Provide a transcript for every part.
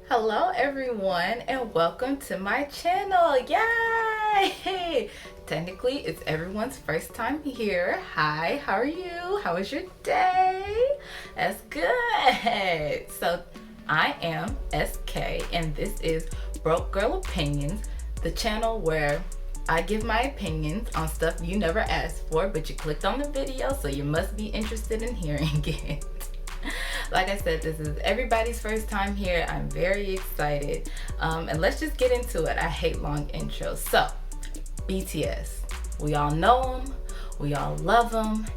Hello everyone and welcome to my channel. Yay! Technically it's everyone's first time here. Hi, how are you? How was your day? That's good. So I am SK and this is Broke Girl Opinions, the channel where I give my opinions on stuff you never asked for, but you clicked on the video, so you must be interested in hearing it. Like I said, this is everybody's first time here. I'm very excited. And let's just get into it. I hate long intros. So, BTS. We all know them. We all love them.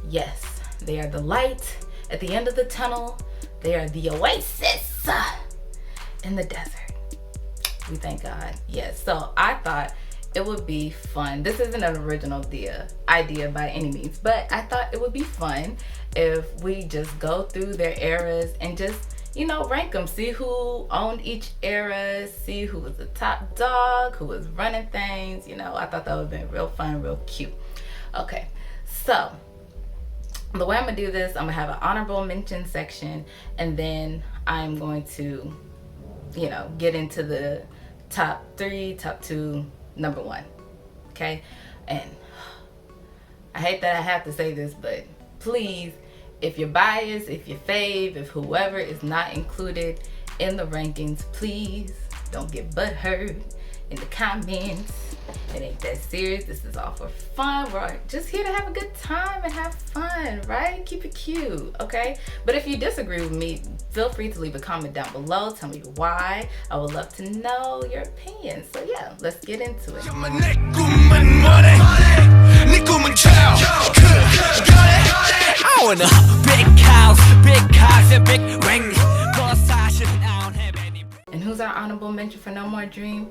Yes, they are the light at the end of the tunnel. They are the oasis in the desert. We thank God. Yes, so I thought it would be fun. This isn't an original idea by any means, but I thought it would be fun if we just go through their eras and just, rank them, see who owned each era, see who was the top dog, who was running things. I thought that would have been real fun, real cute. Okay, so the way I'm gonna do this, I'm gonna have an honorable mention section, and then I'm going to, get into the top 3, top 2, number 1. Okay, and I hate that I have to say this, but please, if you're biased, if you're fave, if whoever is not included in the rankings, please don't get butthurt in the comments. It ain't that serious. This is all for fun. We're just here to have a good time and have fun, right? Keep it cute, okay? But if you disagree with me, feel free to leave a comment down below. Tell me why. I would love to know your opinion. So yeah, let's get into it. I want a big house, big cars, and big ring. And who's our honorable mention for No More Dream?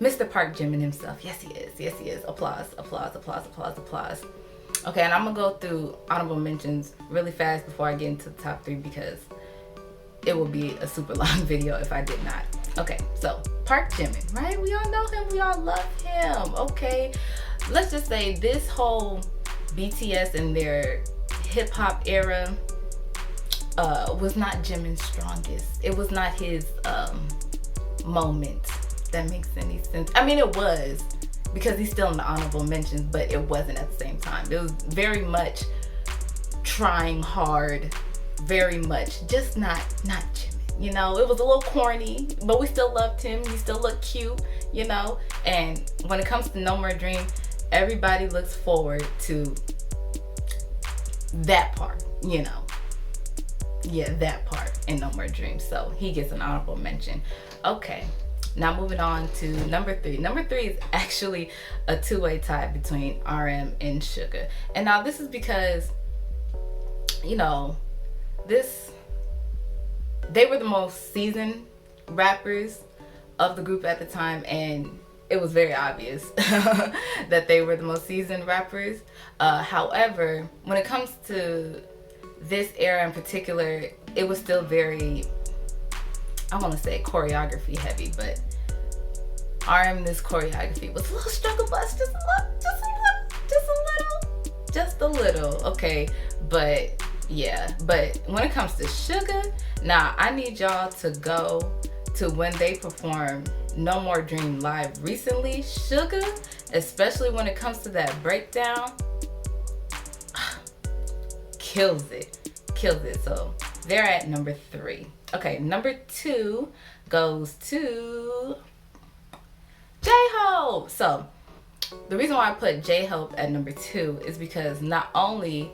Mr. Park Jimin himself. Yes, he is. Yes, he is. Applause, applause, applause, applause, applause. Okay, and I'm going to go through honorable mentions really fast before I get into the top 3 because it will be a super long video if I did not. Okay, so Park Jimin, right? We all know him. We all love him. Okay, let's just say this whole BTS and their hip-hop era was not Jimin's strongest. It was not his moment. That makes any sense. I mean, it was, because he's still in the honorable mentions, but it wasn't at the same time. It was very much trying hard, very much just not Jimin. It was a little corny, but we still loved him. He still looked cute, and when it comes to No More Dream, everybody looks forward to that part, yeah, that part in No More Dream. So he gets an honorable mention. Okay, now moving on to number 3. Number 3 is actually a two-way tie between RM and Suga. And now this is because, they were the most seasoned rappers of the group at the time, and it was very obvious that they were the most seasoned rappers. However, when it comes to this era in particular, it was still very, I want to say choreography heavy, but RM, this choreography was a little struggle bus, just a little, okay? But yeah, but when it comes to Suga, now I need y'all to go to when they performed No More Dream live recently. Suga, especially when it comes to that breakdown, kills it. So they're at number 3. Okay, number 2 goes to J-Hope. So the reason why I put J-Hope at number 2 is because not only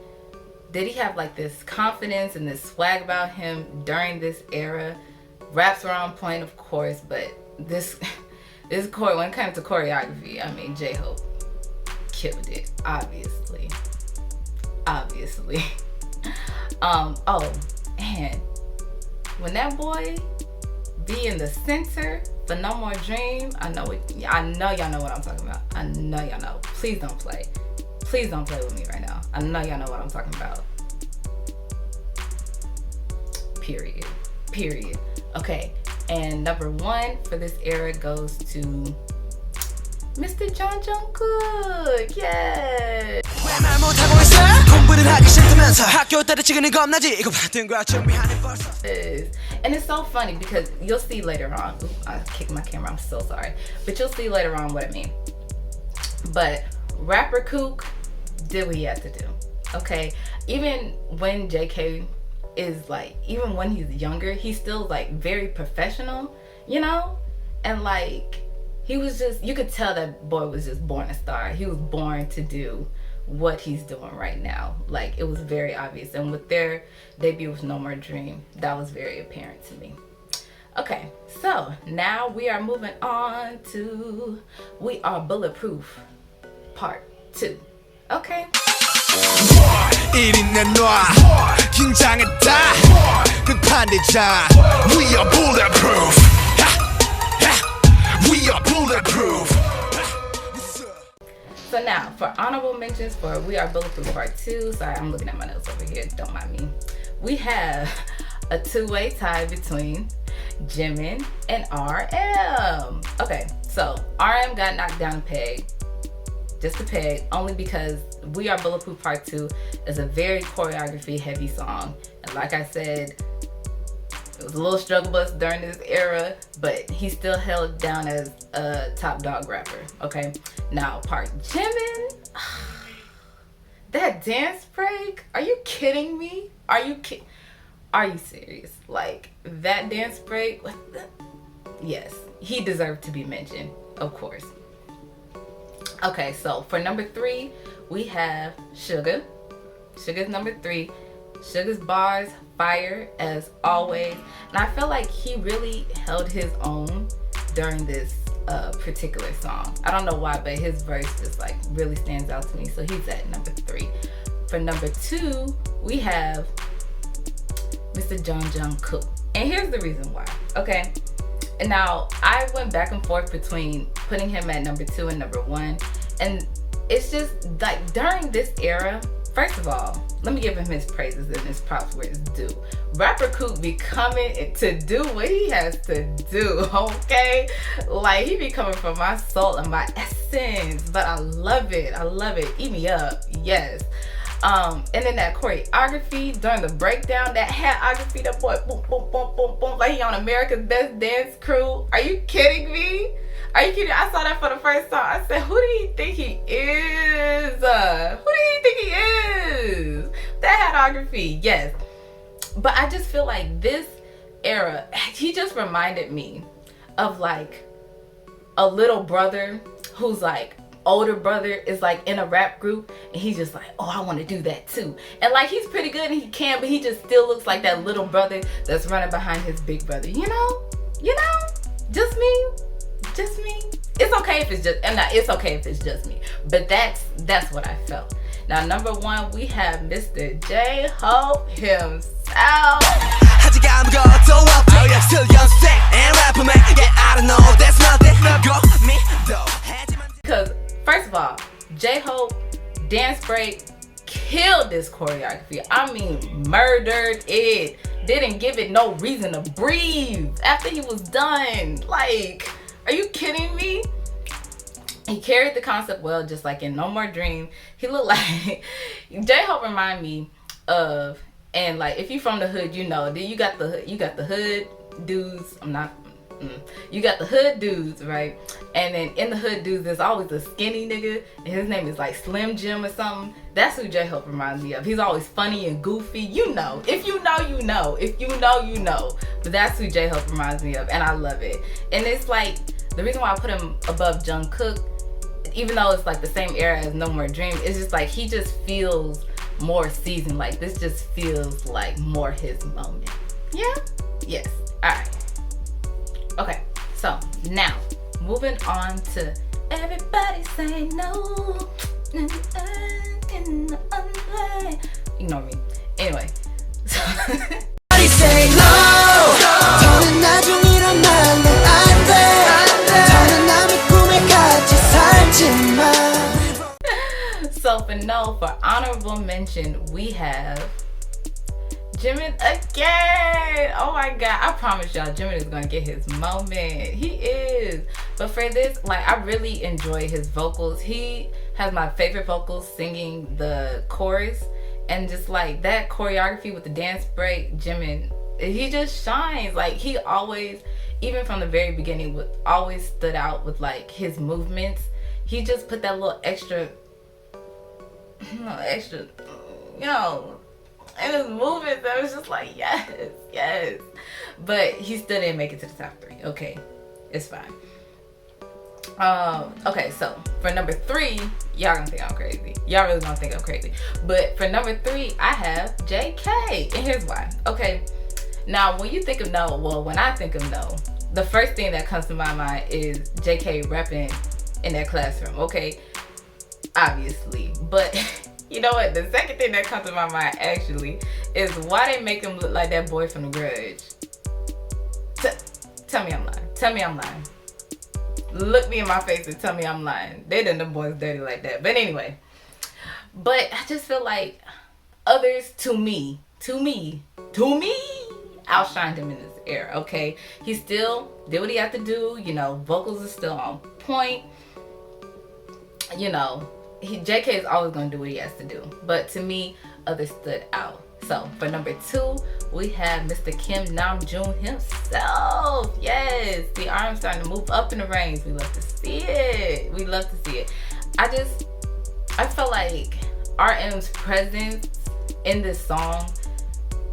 did he have like this confidence and this swag about him during this era, raps were on point, of course, but this when it came to choreography, I mean, J-Hope killed it, obviously. Oh, and when that boy be in the center for No More Dream, I know y'all know what I'm talking about. I know y'all know. Please don't play with me right now. I know y'all know what I'm talking about. Period. Okay, and number 1 for this era goes to Mr. Jungkook. Yes. 공부를 하기 싫다면서 학교 때려치기는 겁나지 이거 받은 거야 준비하는 벌써. And it's so funny because you'll see later on. Ooh, I kicked my camera, I'm so sorry. But you'll see later on what I mean. But rapper Kook did what he had to do. Okay? Even when JK is like, even when he's younger, he's still like very professional, you know? And like, he was just, you could tell that boy was just born a star. He was born to do what he's doing right now. Like, it was very obvious. And with their debut with No More Dream, that was very apparent to me. Okay, so now we are moving on to We Are Bulletproof Part 2. Okay? 1인 내놔 긴장했다 급한대자 We are bulletproof We are bulletproof. So now, for honorable mentions for We Are Bulletproof Part 2, sorry, I'm looking at my notes over here, don't mind me. We have a two-way tie between Jimin and RM. Okay, so RM got knocked down a peg, just a peg, only because We Are Bulletproof Part 2 is a very choreography heavy song. And like I said, it was a little struggle bus during this era, but he still held down as a top dog rapper, okay? Now, part Jimin, that dance break, are you kidding me? Are you serious? Like, that dance break, yes, he deserved to be mentioned, of course. Okay, so for number 3, we have Suga. Suga's number 3. Suga's bars, fire as always. And I feel like he really held his own during this particular song. I don't know why, but his verse just like really stands out to me. So he's at number 3. For number 2, we have Mr. Jungkook. And here's the reason why, okay? And now I went back and forth between putting him at number 2 and number 1. And it's just like during this era, first of all, let me give him his praises and his props where it's due. Rapper Kook be coming to do what he has to do, okay? Like, he be coming from my soul and my essence, but I love it. I love it. Eat me up, yes. And then that choreography during the breakdown, that hatography, that boy, boom, boom, boom, boom, boom, like he on America's Best Dance Crew. Are you kidding me? Are you kidding? I saw that for the first time. I said, who do you think he is? Who do you think he is? That hatography, yes. But I just feel like this era, he just reminded me of like a little brother who's like, older brother is like in a rap group and he's just like, oh, I want to do that too. And like, he's pretty good and he can, but he just still looks like that little brother that's running behind his big brother. You know? Just me. It's okay if it's just, and it's okay if it's just me, but that's what I felt. Now, number 1, we have Mr. J-Hope himself. Because first of all, J-Hope dance break killed this choreography. I mean, murdered it. Didn't give it no reason to breathe after he was done. Like, are you kidding me? He carried the concept well, just like in No More Dream. He looked like J-Hope remind me of, and like if you from the hood, you know, you got the hood dudes. You got the hood dudes, right? And then in the hood dudes, there's always a skinny nigga, and his name is like Slim Jim or something. That's who J-Hope reminds me of. He's always funny and goofy. You know. If you know, you know. If you know, you know. But that's who J-Hope reminds me of, and I love it. And it's like, the reason why I put him above Jungkook, even though it's like the same era as No More Dream, it's just like he just feels more seasoned. Like, this just feels like more his moment. Yeah? Yes. Alright. Okay, so now moving on to Everybody Say No. Ignore me. Anyway. Say no. 더는 나중이란 말로 안 돼. 더는 남의 꿈에 같이 살지만. So for honorable mention, we have Jimin again. Oh my god, I promise y'all, Jimin is gonna get his moment. He is. But for this, like, I really enjoy his vocals. He has my favorite vocals singing the chorus And just like that choreography with the dance break, Jimin, he just shines. Like he always, even from the very beginning, always stood out with like his movements. He just put that little extra, and his movements, I was just like, yes. But he still didn't make it to the top 3. Okay, it's fine. Okay, so for number 3, y'all gonna think I'm crazy. Y'all really gonna think I'm crazy. But for number 3, I have JK, and here's why. Okay, now when you think of No, well, when I think of No, the first thing that comes to my mind is JK rapping in that classroom. Okay, obviously, but you know what? The second thing that comes to my mind actually is why they make him look like that boy from The Grudge. Tell me I'm lying. Tell me I'm lying. Look me in my face and tell me I'm lying. They done the boys dirty like that. But anyway, but I just feel like others to me outshined him in this era. Okay, he still did what he had to do. You know, vocals are still on point. You know, JK is always gonna do what he has to do. But to me, others stood out. So for number 2, we have Mr. Kim Namjoon himself. Yes, the arms starting to move up in the range. We love to see it. We love to see it. I felt like RM's presence in this song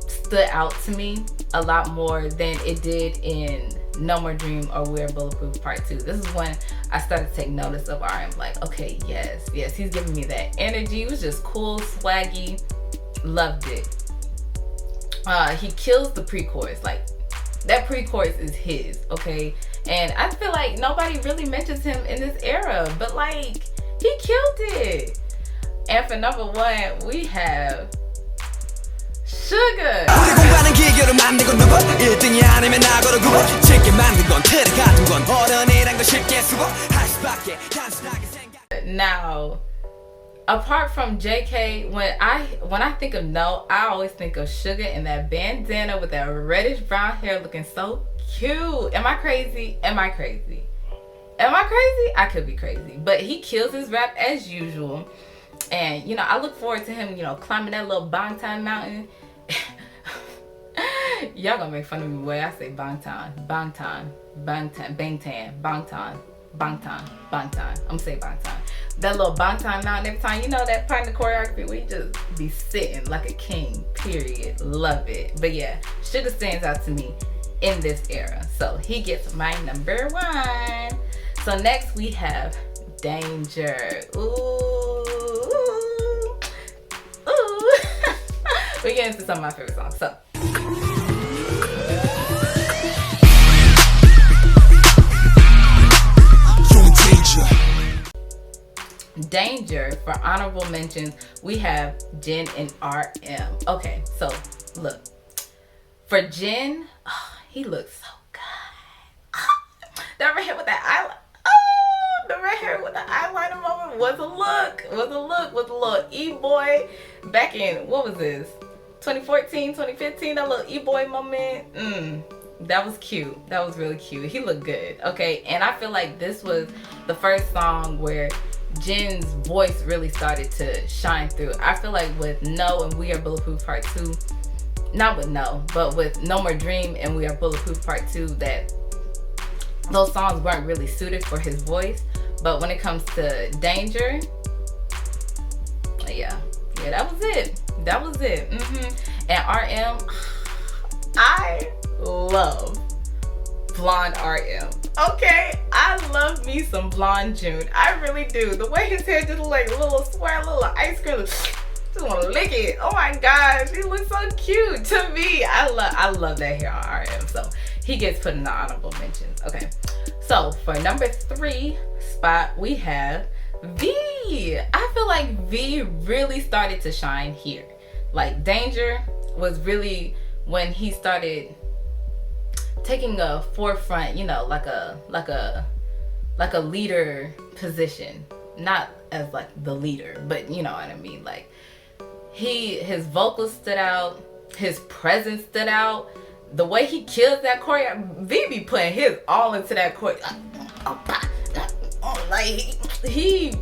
stood out to me a lot more than it did in No More Dream or We're Bulletproof Part 2. This is when I started to take notice of RM. Like, okay, yes, he's giving me that energy. It was just cool, swaggy. Loved it. He kills the pre-chorus. Like, that pre-chorus is his, okay? And I feel like nobody really mentions him in this era, but like, he killed it. And for number 1, we have Sugar. Now, apart from JK, when I think of No, I always think of Sugar and that bandana with that reddish brown hair looking so cute. Am I crazy? I could be crazy. But he kills his rap as usual. And, you know, I look forward to him, you know, climbing that little Bangtan mountain. Y'all gonna make fun of me the way I say Bangtan. I'm gonna say Bangtan. That little Bangtan mountain every time, you know, that part of the choreography where you just be sitting like a king, period. Love it. But yeah, Sugar stands out to me in this era. So he gets my number 1. So next we have Danger. Ooh. We're getting into some of my favorite songs. So Danger, for honorable mentions, we have Jin and RM. Okay, so look. For Jin, he looks so good. That red hair with that eyeliner. Oh, the red hair with the eyeliner moment was a look. Was a little E-boy back in, what was this? 2014, 2015, that little E-boy moment. That was cute. That was really cute. He looked good. Okay, and I feel like this was the first song where Jin's voice really started to shine through. I feel like with No and We Are Bulletproof Part 2, not with No, but with No More Dream and We Are Bulletproof Part 2, that those songs weren't really suited for his voice. But when it comes to Danger, yeah, that was it. And RM, I love blonde RM. Okay, I love me some blonde June. I really do. The way his hair just like a little swirl, a little ice cream. Just want to lick it. Oh my gosh, he looks so cute to me. I love that hair on RM. So he gets put in the honorable mentions. Okay, so for number 3 spot, we have V. I feel like V really started to shine here. Like Danger was really when he started taking a forefront, you know, like a leader position. Not as like the leader, but you know what I mean. Like his vocals stood out, his presence stood out. The way he kills that choreo, V be putting his all into that choreo. Like he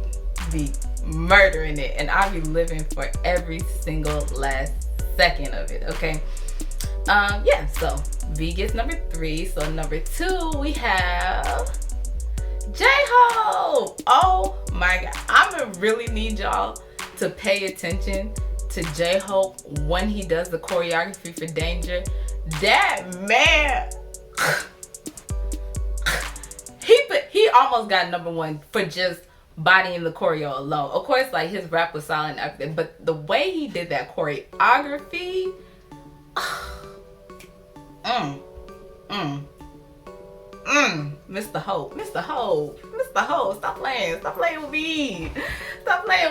be murdering it, and I'll be living for every single last second of it. Okay. Yeah, so V gets number 3. So number 2 we have J-Hope. Oh my god, I'm gonna really need y'all to pay attention to J-Hope when he does the choreography for Danger. That man, he almost got number 1 for just bodying the choreo alone. Of course, like his rap was solid and everything, but the way he did that choreography, Mr. Hope, stop playing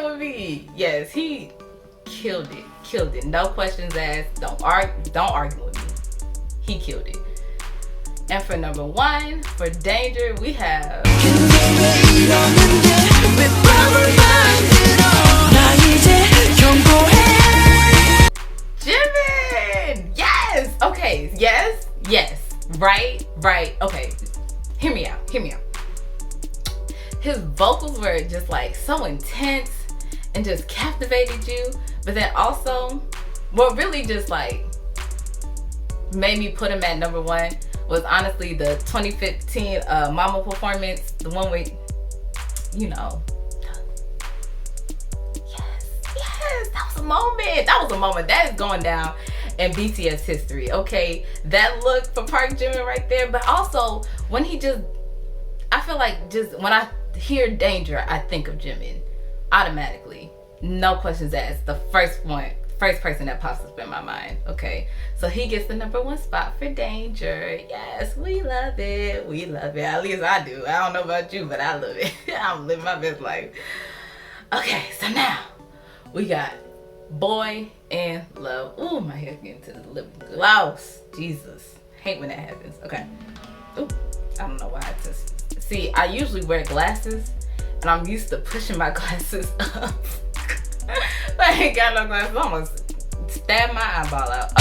with me. Yes, he killed it. No questions asked. Don't argue with me. He killed it. And for number 1 for Danger, we have Jimin. Yes. Okay. Yes. Right. Okay. Hear me out. His vocals were just like so intense and just captivated you. But then also, what really just like made me put him at number 1 was honestly the 2015 Mama performance, the one with, yes, that was a moment. That is going down in BTS history. Okay, that look for Park Jimin right there. But also when I feel like just when I hear Danger, I think of Jimin automatically. No questions asked. The first person that pops up in my mind. Okay, so he gets the number 1 spot for Danger. Yes, we love it. At least I do. I don't know about you, but I love it. I'm living my best life. Okay, so now we got Boy in Love. Ooh, my hair's getting to the lip gloss. Jesus, hate when that happens. Okay. Ooh, I don't know why I just see. I usually wear glasses, and I'm used to pushing my glasses up. I ain't got no glasses. I almost stabbed my eyeball out.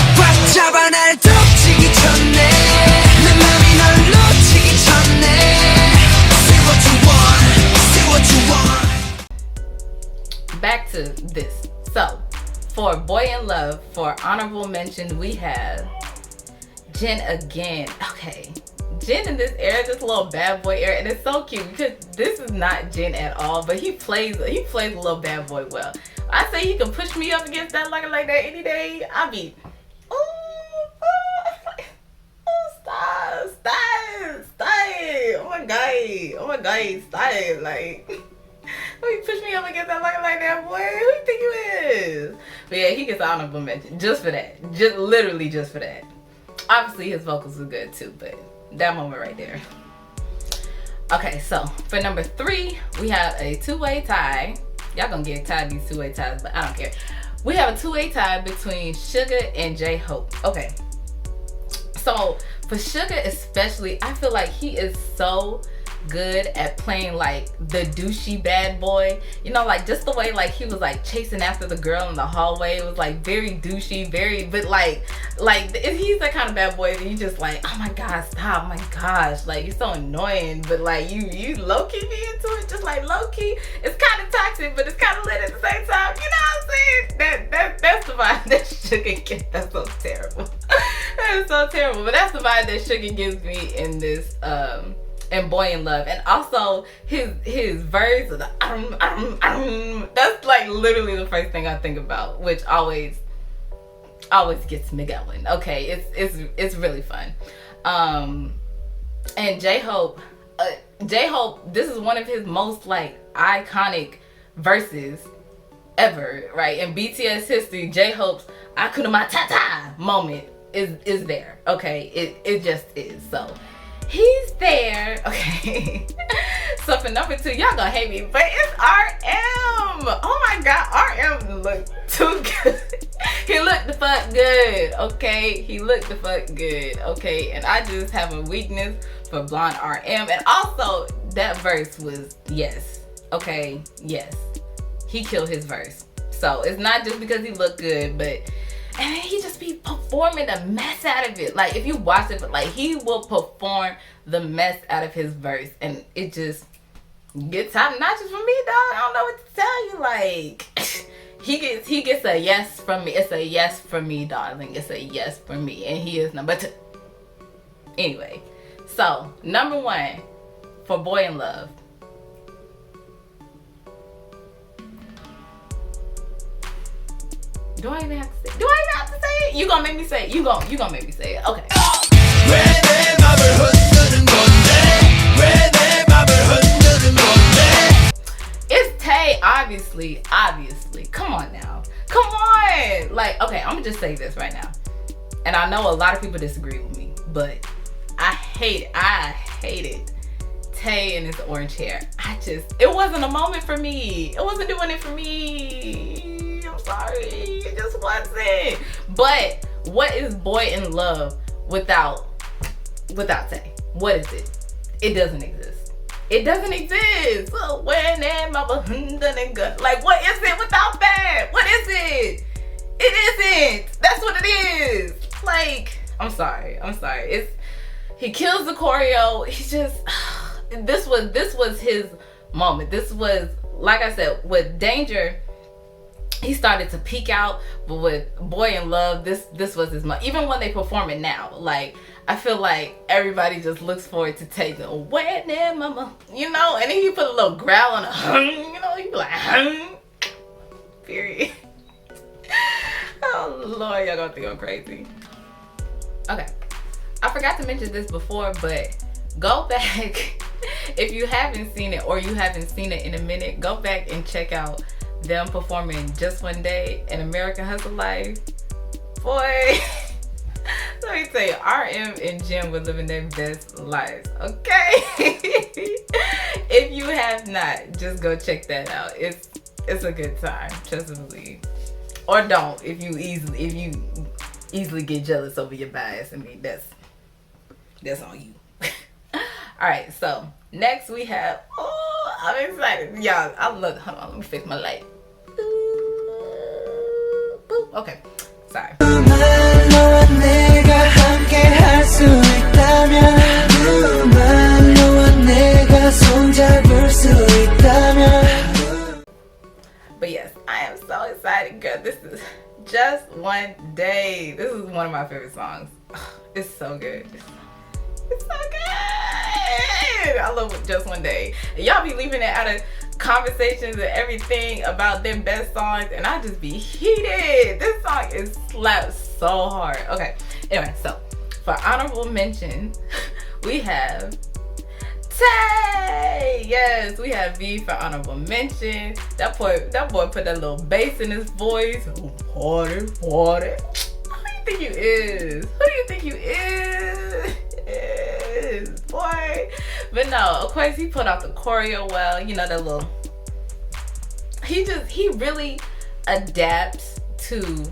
Back to this. So, for Boy in Love, for honorable mention, we have Jin again. Okay. Jin in this era, this little bad boy era, and it's so cute because this is not Jin at all, but he plays a little bad boy well. I say he can push me up against that like that any day. I be, stop. Oh my god, stop. Like, he push me up against that like that, boy. Who you think you is? But yeah, he gets honorable mention just for that. Literally just for that. Obviously his vocals are good too, but that moment right there. Okay, so for number 3, we have a 2-way tie. Y'all gonna get tired of these 2-way ties, but I don't care. We have a 2-way tie between Sugar and J-Hope. Okay, so for Sugar especially, I feel like he is so good at playing like the douchey bad boy, like just the way like he was like chasing after the girl in the hallway. It was like very douchey, but like if he's that kind of bad boy, then you just like, oh my god, stop, oh my gosh, like you're so annoying, but like you low-key be into it, just like low-key. It's kind of toxic, but it's kind of lit at the same time, you know what I'm saying? That's the vibe that Sugar gets. That's so terrible. That is so terrible, but that's the vibe that Sugar gives me in this and Boy in Love. And also his verse of the that's like literally the first thing I think about, which always gets me going. Okay, it's really fun. And J-Hope, this is one of his most like iconic verses ever, right? In BTS history, J-Hope's Akuna Matata moment is there. Okay, it just is. So he's there. Okay. So for number 2, y'all gonna hate me, but it's RM. Oh my god, RM looked too good. He looked the fuck good. Okay, he looked the fuck good. Okay, and I just have a weakness for blonde RM, and also that verse was yes. Okay, yes, he killed his verse. So it's not just because he looked good, but and he just be performing the mess out of it. Like if you watch it, but like he will perform the mess out of his verse, and it just, get top notches from me, dog. I don't know what to tell you. Like, he gets a yes from me. It's a yes from me, darling. It's a yes for me, and he is number 2. Anyway, so number 1 for Boy in Love. Do I even have to say it? Do I even have to say it? You gonna make me say it. You gonna make me say it. Okay. It's Tay, obviously. Come on now. Come on. Like, okay, I'm gonna just say this right now. And I know a lot of people disagree with me, but I hate it. Tay and his orange hair. It wasn't a moment for me. It wasn't doing it for me. I'm sorry. It just wasn't. But what is Boy in Love without Tay? What is it? It doesn't exist. It doesn't exist. So when am I like, what is it without that? What is it? It isn't. That's what it is. Like, I'm sorry. He kills the choreo. He just this was his moment. This was, like I said, with Danger, he started to peak out, but with Boy in Love, this was his moment. Even when they perform it now, like, I feel like everybody just looks forward to taking when am mama, you know, and then you put a little growl on a you know, you be like period. Oh Lord, y'all gonna think I'm crazy. Okay, I forgot to mention this before, but go back if you haven't seen it, or you haven't seen it in a minute. Go back and check out them performing Just One Day in American Hustle Life. Boy, let me tell you, RM and Jim were living their best lives, okay? If you have not, just go check that out. It's a good time, trust and believe. Or don't, if you easily get jealous over your bias. I mean, that's on you. All right, so next we have, oh, I'm excited, y'all. I love it. Hold on, let me fix my light. Boop. Okay, sorry. But yes, I am so excited, girl. This is Just One Day. This is one of my favorite songs. It's so good. It's so good. I love Just One Day. And y'all be leaving it out of conversations and everything about their best songs, and I just be heated. This song is slapped so hard. Okay, anyway, so for honorable mention, we have Tay. Yes, we have V for honorable mention. That boy put that little bass in his voice. Water. Who do you think you is? Boy. But no, of course he put out the choreo well. You know, that little, he really adapts to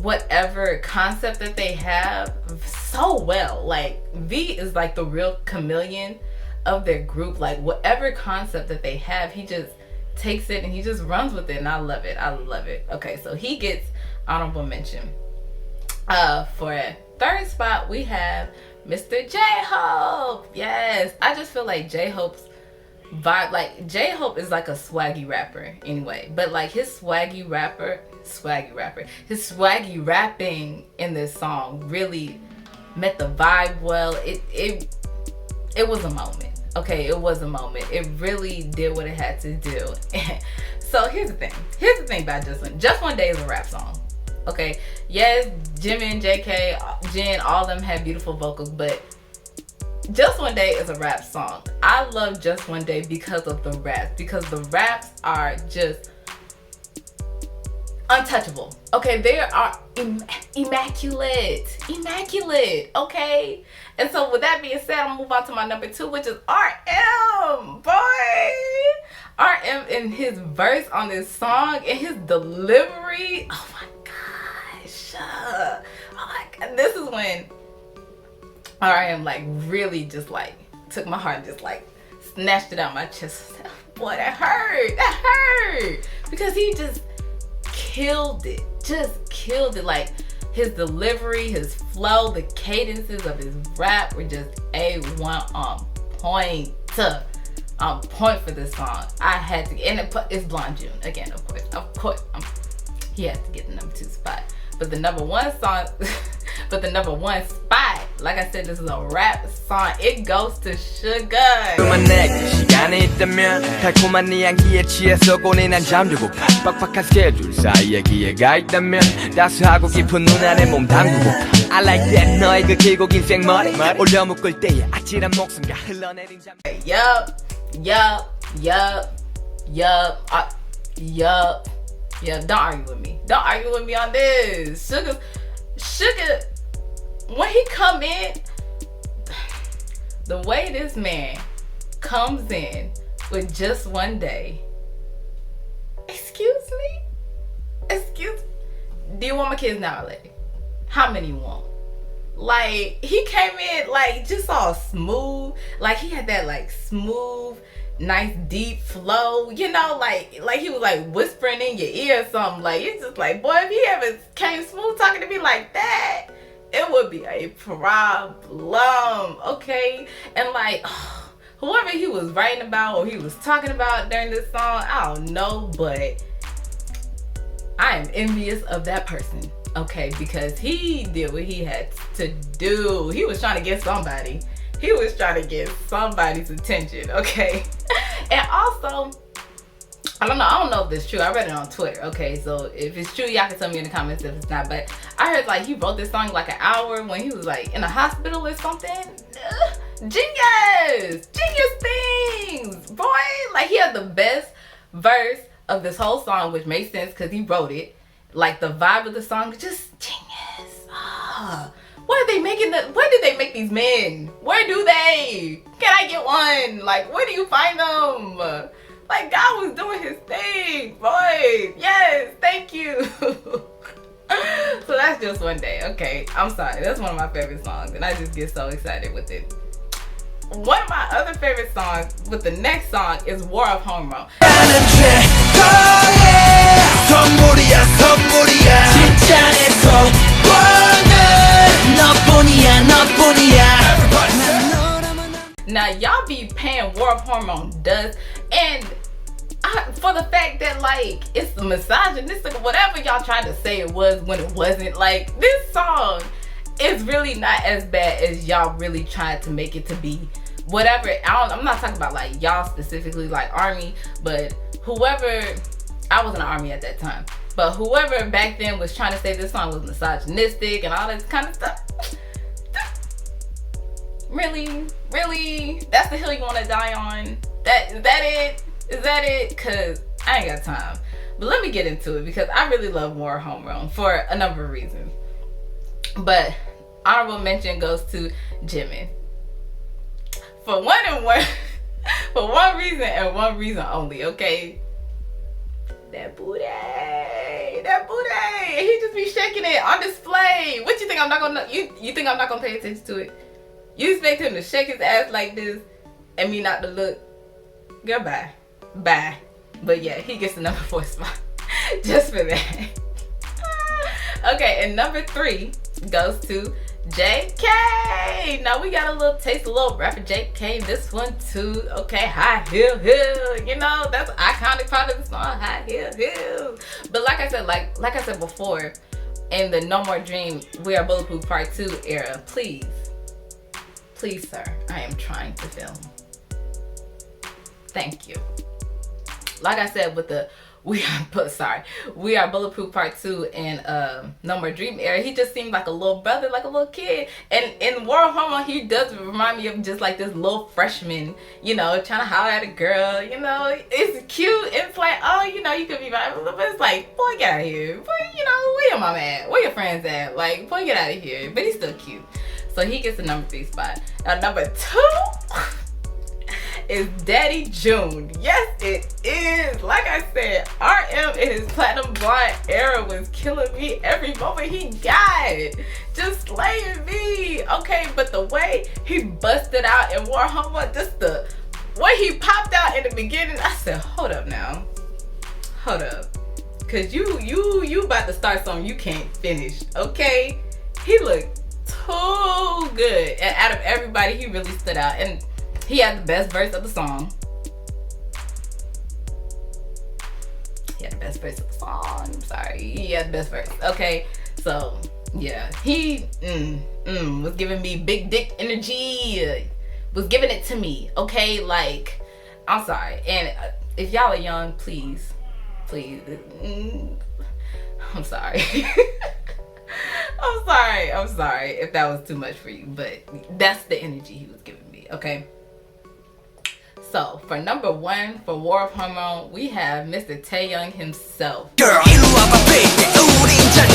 whatever concept that they have so well. Like, V is like the real chameleon of their group. Like, whatever concept that they have, he just takes it and he just runs with it, and I love it. Okay, so he gets honorable mention. For third spot, we have Mr. J-Hope. Yes, I just feel like J-Hope's vibe, like, J-Hope is like a swaggy rapper anyway, but like his swaggy rapping in this song really met the vibe well. It was a moment. Okay, it was a moment. It really did what it had to do. So here's the thing about Just One Day is a rap song. Okay, yes, Jimin, JK, Jin, all of them have beautiful vocals, but Just One Day is a rap song. I love Just One Day because of the raps, because the raps are just untouchable. Okay, they are immaculate. Okay, and so with that being said, I'm gonna move on to my number 2, which is RM. Boy, RM and his verse on this song and his delivery. Oh my gosh. Oh my God. This is when RM like really just like took my heart and just like snatched it out my chest. Boy, that hurt. Because he just killed it. Like, his delivery, his flow, the cadences of his rap were just A1 on point. on point for this song. I had to, and it's Blonde June again, of course. He has to get the number 2 spot. But the number 1 song, but the number 1 spot, like I said, this is a rap song. It goes to Sugar. 시간이 있다면 달콤한 네 향기에 취해서 고뇌난 잠들고파 빡빡한 스케줄 사이에 기회가 있다면 따스하고 깊은 눈 안에 몸 담그고파 I like that 너의 그 길고 긴 생머리 올려 묶을 때의 아찔한 목숨과 흘러내린 잠 Yup. Don't argue with me. Don't argue with me on this. Sugar, when he come in, the way this man comes in with just one day. Excuse me? Do you want my kids now, lady? How many you want? Like, he came in like just all smooth. Like, he had that like smooth, nice deep flow, you know, like he was like whispering in your ear or something. Like, it's just like, boy, if he ever came smooth talking to me like that, it would be a problem, okay? And like, whoever he was writing about or he was talking about during this song, I don't know, but I am envious of that person, okay? Because he did what he had to do. He was trying to get somebody. He was trying to get somebody's attention, okay? And also, I don't know if this is true. I read it on Twitter, okay? So if it's true, y'all can tell me in the comments if it's not. But I heard like he wrote this song like an hour when he was like in a hospital or something. Genius things, boy. Like, he had the best verse of this whole song, which makes sense because he wrote it. Like, the vibe of the song, just genius. Where did they make these men? Where do they? Can I get one? Like, where do you find them? Like, God was doing his thing, boy. Yes, thank you. So that's just one day. Okay, I'm sorry. That's one of my favorite songs, and I just get so excited with it. One of my other favorite songs with the next song is War of Homeroom. Now, y'all be paying War of Hormone dust, and for the fact that like it's misogynistic or whatever y'all tried to say it was when it wasn't. Like, this song is really not as bad as y'all really tried to make it to be. Whatever, I'm not talking about like y'all specifically, like Army, but whoever, I wasn't an Army at that time, but whoever back then was trying to say this song was misogynistic and all this kind of stuff. Really? That's the hill you want to die on? Is that it? Cause I ain't got time. But let me get into it because I really love War Homeroom for a number of reasons. But honorable mention goes to Jimin. For one reason and one reason only, okay? That booty. He just be shaking it on display. What you think I'm not gonna you think I'm not gonna pay attention to it? You expect him to shake his ass like this and me not to look? Girl, bye. But yeah, he gets the number 4 spot just for that. Okay, and number 3 goes to JK. Now we got a little rapper JK. This one too. Okay, High Heel. You know, that's an iconic part of the song, High Heel. But like I said before, in the No More Dream, We Are Bulletproof Part 2 era, please, sir, I am trying to film. Thank you. Like I said, with the We Are Bulletproof Part 2 and No More Dream era, he just seemed like a little brother, like a little kid. And in World Hormone, he does remind me of just like this little freshman, you know, trying to holler at a girl, you know. It's cute. It's like, oh, you know, you could be vibing, but it's like, boy, get out of here. Boy, you know, where your mom at? Where your friends at? Like, boy, get out of here. But he's still cute. So he gets the number 3 spot. Now, number 2 is Daddy June. Yes, it is. Like I said, RM in his Platinum Blonde era was killing me every moment he got. Just slaying me. Okay, but the way he busted out in War Homework, just the way he popped out in the beginning, I said, hold up now. Hold up. Cause you about to start something you can't finish, okay? He looked too good. And out of everybody, he really stood out. And he had the best verse of the song. he had the best verse of the song. I'm sorry, he had the best verse. Okay, so yeah, he was giving me big dick energy. Was giving it to me. Okay, like, I'm sorry. And if y'all are young, please, I'm sorry. I'm sorry if that was too much for you, but that's the energy he was giving me. Okay. So for number 1 for War of Hormone, we have Mr. Taeyoung himself. Girl, 일로 와봐, baby. 우린 잘 돼.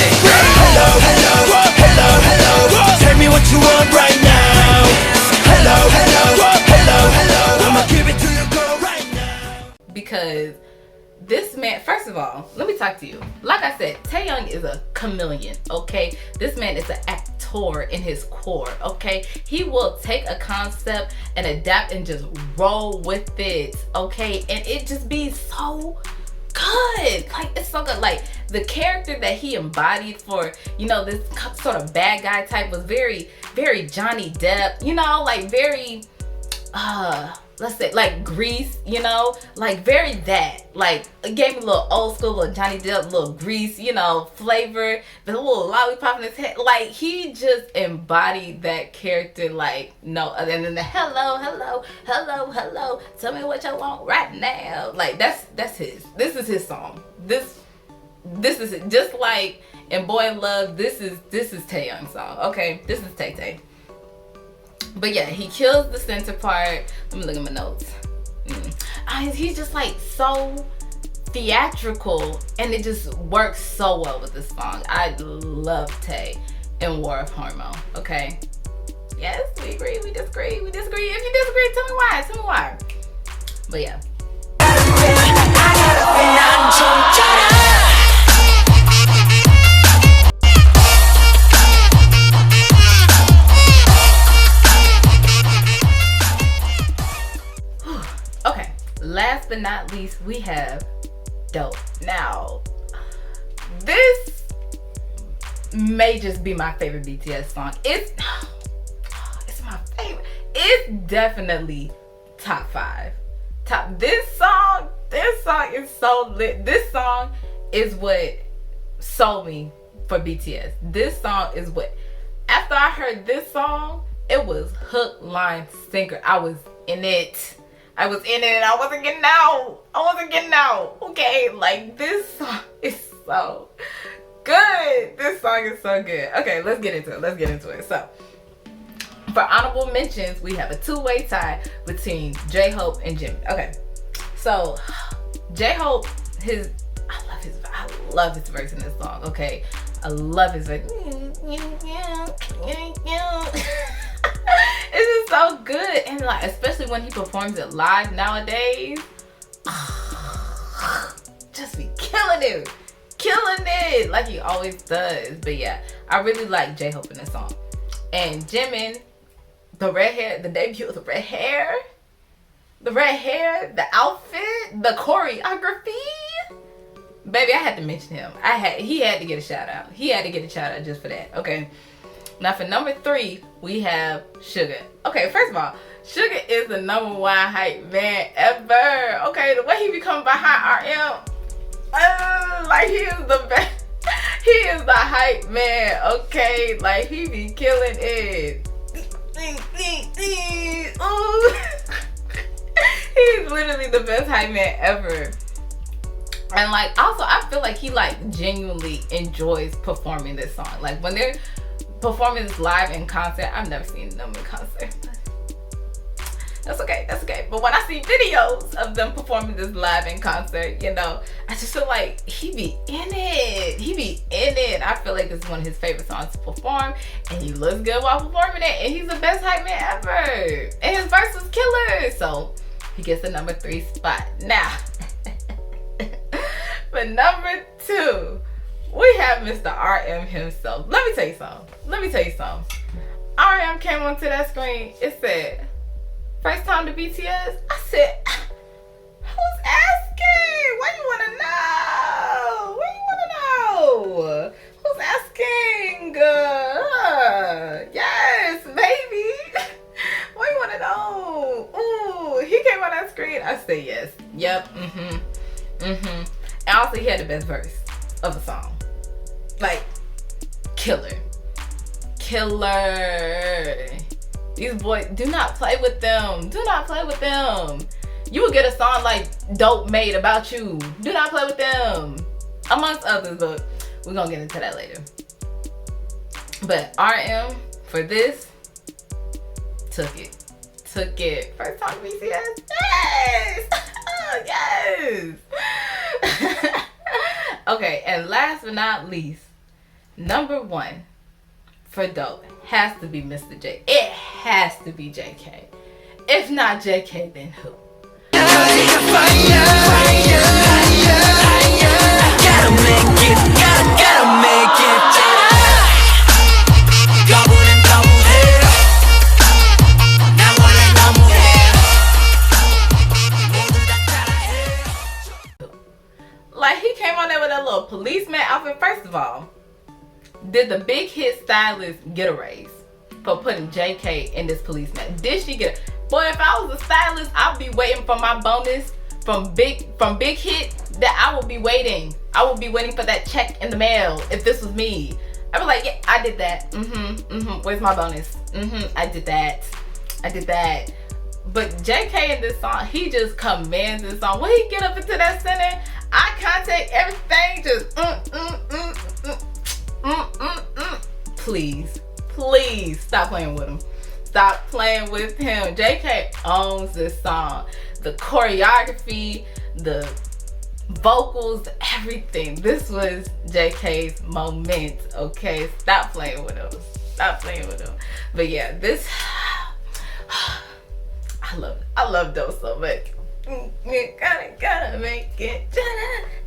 Hello, hello, hello, hello. Tell me what you want right now. Hello, hello, hello, hello. I'ma give it to you, girl, right now. Because this man, first of all, let me talk to you. Like I said, Taeyoung is a chameleon, okay? This man is an actor in his core, okay? He will take a concept and adapt and just roll with it, okay? And it just be so good. Like, it's so good. Like, the character that he embodied for, you know, this sort of bad guy type was very, very Johnny Depp, you know, like very, let's say like Grease, you know, like very that, like it gave me a little old school, little Johnny Depp, little Grease, you know, flavor, the little lollipop in his head. Like, he just embodied that character like no other. And then the hello, hello, hello, hello, tell me what you want right now. Like, that's his. This is his song. This is it. Just like in Boy in Love, this is Taeyoung's song. Okay, this is Tay Tay. But yeah, he kills the center part. Let me look at my notes. He's just like so theatrical, and it just works so well with this song. I love Tay in War of Hormone. Okay. Yes, we agree, we disagree. If you disagree, tell me why. But yeah. Okay, last but not least, we have Dope. Now, this may just be my favorite BTS song. It's my favorite. It's definitely top 5. This song is so lit. This song is what sold me for BTS. This song is what, after I heard this song, it was hook, line, sinker. I was in it and I wasn't getting out. Okay, like, this song is so good. This song is so good. Okay, let's get into it. So, for honorable mentions, we have a 2-way tie between J-Hope and Jimin. Okay, so J-Hope, I love his verse in this song. Okay, I love his verse. It's just so good, and like, especially when he performs it live nowadays, just be killing it like he always does. But yeah, I really like J-Hope in this song. And Jimin, the red hair, the debut of the red hair, the outfit, the choreography. Baby, I had to mention him. He had to get a shout out. Just for that. Okay. Now for number 3, we have Suga. Okay, first of all, Suga is the number 1 hype man ever. Okay, the way he become behind RM, like, he is the best. He is the hype man. Okay, like, he be killing it. Ooh. He's literally the best hype man ever. And like, also, I feel like he like genuinely enjoys performing this song. Like, when they're performing this live in concert, I've never seen them in concert. That's okay. But when I see videos of them performing this live in concert, you know, I just feel like he be in it. I feel like this is one of his favorite songs to perform, and he looks good while performing it, and he's the best hype man ever. And his verse was killer, so he gets the number 3 spot. Now, for number 2, we have Mr. RM himself. Let me tell you something. RM came onto that screen. It said, first time to BTS. I said, who's asking? What you wanna know? Who's asking? Yes, baby. What you wanna know? Ooh, he came on that screen. I said yes. Yep. And also he had the best verse of a song. Like, killer. These boys, do not play with them. Do not play with them. You will get a song like Dope Made About You. Do not play with them. Amongst others, but we're gonna get into that later. But RM, for this, took it. First time BTS? Yes! Yes! Okay, and last but not least, number 1 for Dope has to be Mr. J. It has to be JK. If not JK, then who? Gotta make it, gotta make it. Goblin, double head. Now what I Like, he came on there with that little policeman outfit. First of all, did the big hit stylist get a raise for putting JK in this policeman? Did she get it? Boy, if I was a stylist, I'd be waiting for my bonus from big hit. That I would be waiting. I would be waiting for that check in the mail if this was me. I'd be like, yeah, I did that. Where's my bonus? I did that. But JK in this song, he just commands this song. When he get up into that center, eye contact, everything just Please stop playing with him. Stop playing with him. JK owns this song. The choreography, the vocals, everything. This was JK's moment, okay? Stop playing with him. But yeah, this I love those so much. You gotta make it.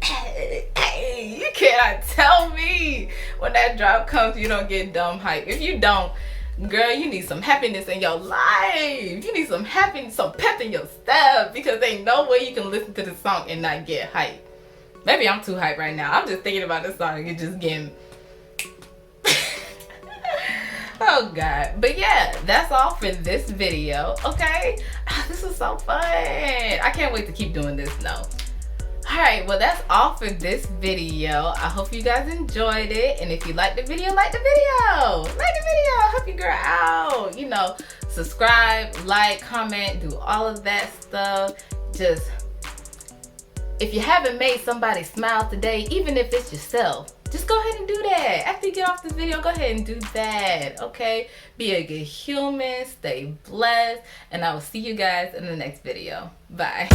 Hey, you cannot tell me when that drop comes you don't get dumb hype. If you don't, girl, you need some happiness in your life. You need some happiness, some pep in your step, because ain't no way you can listen to this song and not get hype. Maybe I'm too hype right now. I'm just thinking about this song and just getting oh god. But yeah, that's all for this video, okay? This was so fun. I can't wait to keep doing this now. Alright, well that's all for this video. I hope you guys enjoyed it, and if you liked the video, like the video. Help your girl out. You know, subscribe, like, comment, do all of that stuff. Just, if you haven't made somebody smile today, even if it's yourself, just go ahead and do that. After you get off this video, go ahead and do that, okay? Be a good human, stay blessed, and I will see you guys in the next video. Bye.